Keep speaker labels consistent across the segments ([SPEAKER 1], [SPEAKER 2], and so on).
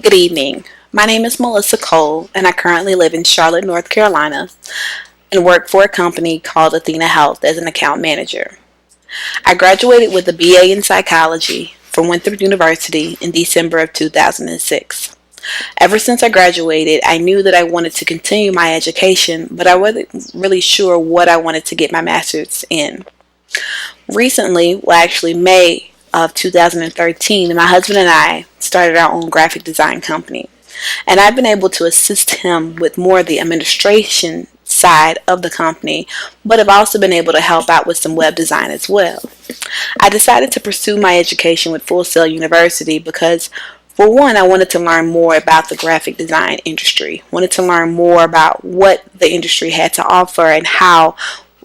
[SPEAKER 1] Good evening. My name is Melissa Cole, and I currently live in Charlotte, North Carolina, and work for a company called Athena Health as an account manager. I graduated with a BA in psychology from Winthrop University in December of 2006. Ever since I graduated, I knew that I wanted to continue my education, but I wasn't really sure what I wanted to get my master's in. Recently, well, actually, May of 2013, my husband and I started our own graphic design company. And I've been able to assist him with more of the administration side of the company, but have also been able to help out with some web design as well. I decided to pursue my education with Full Sail University because, for one, I wanted to learn more about the graphic design industry, wanted to learn more about what the industry had to offer and how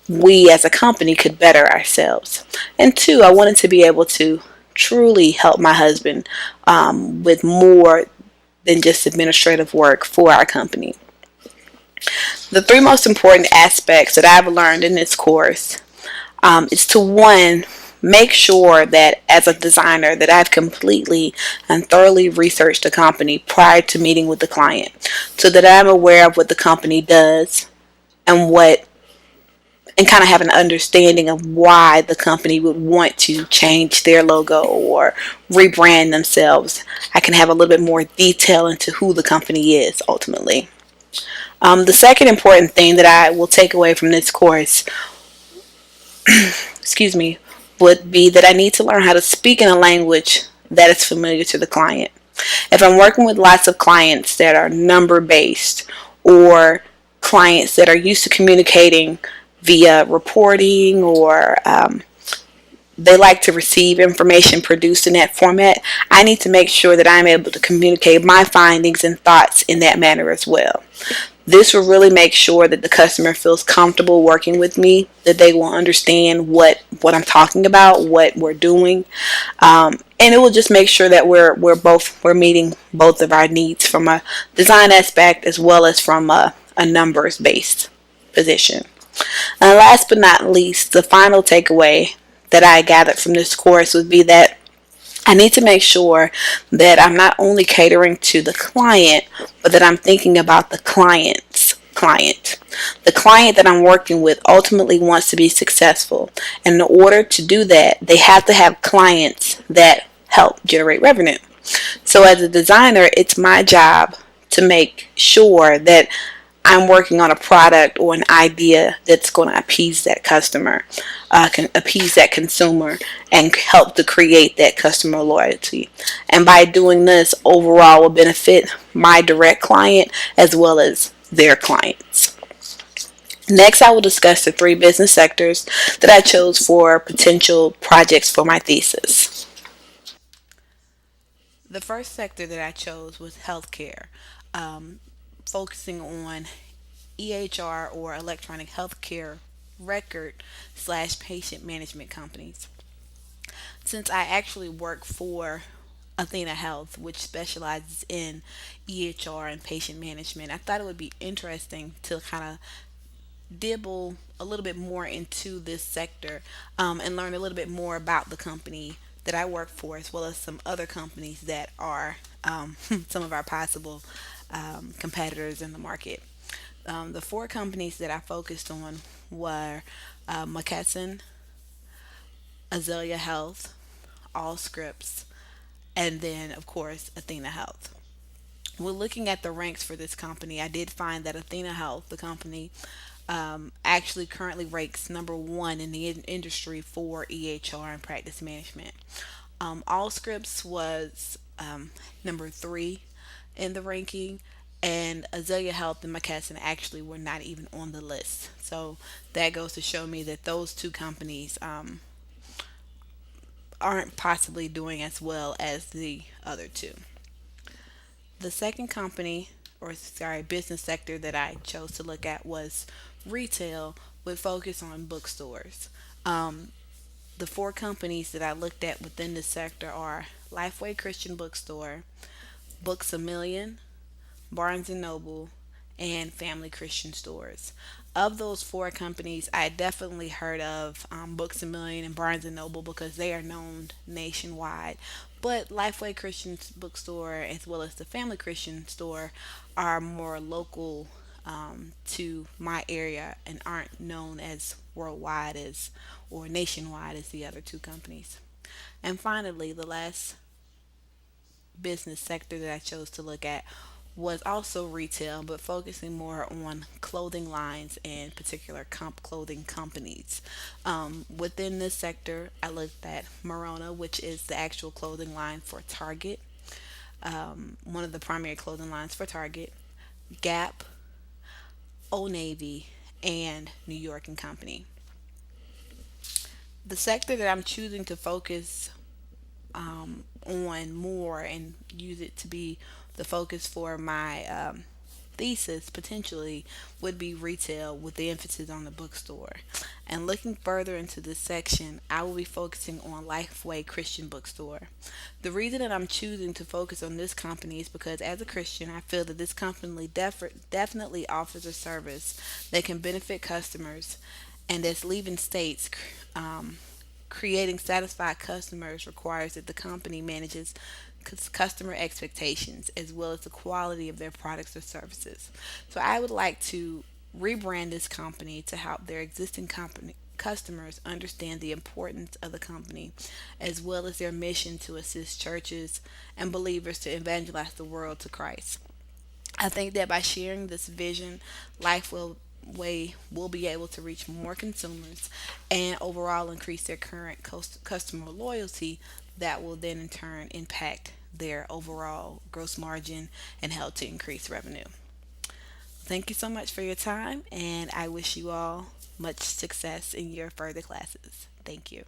[SPEAKER 1] we as a company could better ourselves. And two, I wanted to be able to truly help my husband with more than just administrative work for our company. The three most important aspects that I've learned in this course is to one, make sure that as a designer that I've completely and thoroughly researched the company prior to meeting with the client so that I'm aware of what the company does and what and kind of have an understanding of why the company would want to change their logo or rebrand themselves. I can have a little bit more detail into who the company is ultimately. The second important thing that I will take away from this course, excuse me, would be that I need to learn how to speak in a language that is familiar to the client. If I'm working with lots of clients that are number based or clients that are used to communicating via reporting or they like to receive information produced in that format, I need to make sure that I'm able to communicate my findings and thoughts in that manner as well. This will really make sure that the customer feels comfortable working with me, that they will understand what I'm talking about, what we're doing, and it will just make sure that we're meeting both of our needs from a design aspect as well as from a numbers based position. And last but not least, the final takeaway that I gathered from this course would be that I need to make sure that I'm not only catering to the client, but that I'm thinking about the client's client. The client that I'm working with ultimately wants to be successful. And in order to do that, they have to have clients that help generate revenue. So as a designer, it's my job to make sure that I'm working on a product or an idea that's going to appease that customer, can appease that consumer, and help to create that customer loyalty. And by doing this, overall will benefit my direct client as well as their clients. Next, I will discuss the three business sectors that I chose for potential projects for my thesis. The first sector that I chose was healthcare, um, focusing on EHR or electronic healthcare record slash patient management companies. Since I actually work for Athena Health, which specializes in EHR and patient management, I thought it would be interesting to kind of dibble a little bit more into this sector and learn a little bit more about the company that I work for, as well as some other companies that are some of our possible competitors in the market. The four companies that I focused on were McKesson, Azalea Health, Allscripts, and then, of course, Athena Health. When looking at the ranks for this company, I did find that Athena Health, the company, actually currently ranks number one in the industry for EHR and practice management. Allscripts was number three in the ranking, and Azalea Health and McKesson actually were not even on the list. So that goes to show me that those two companies aren't possibly doing as well as the other two. The second company, or sorry, business sector that I chose to look at was retail with focus on bookstores. Um, the four companies that I looked at within this sector are Lifeway Christian Bookstore, Books a Million, Barnes and Noble, and Family Christian Stores. Of those four companies, I definitely heard of Books a Million and Barnes and Noble because they are known nationwide. But Lifeway Christian Bookstore, as well as the Family Christian Store, are more local to my area and aren't known as worldwide as or nationwide as the other two companies. And finally, the last business sector that I chose to look at was also retail, but focusing more on clothing lines and particular clothing companies. Within this sector, I looked at Morona, which is the actual clothing line for Target, one of the primary clothing lines for Target, Gap, Old Navy, and New York and Company. The sector that I'm choosing to focus on more and use it to be the focus for my thesis potentially would be retail with the emphasis on the bookstore. And looking further into this section, I will be focusing on Lifeway Christian Bookstore. The reason that I'm choosing to focus on this company is because as a Christian, I feel that this company definitely offers a service that can benefit customers, and as Leaving states, creating satisfied customers requires that the company manages customer expectations as well as the quality of their products or services. So I would like to rebrand this company to help their existing company customers understand the importance of the company as well as their mission to assist churches and believers to evangelize the world to Christ. I think that by sharing this vision, Life will way will be able to reach more consumers and overall increase their current customer loyalty that will then in turn impact their overall gross margin and help to increase revenue. Thank you so much for your time and I wish you all much success in your further classes. Thank you.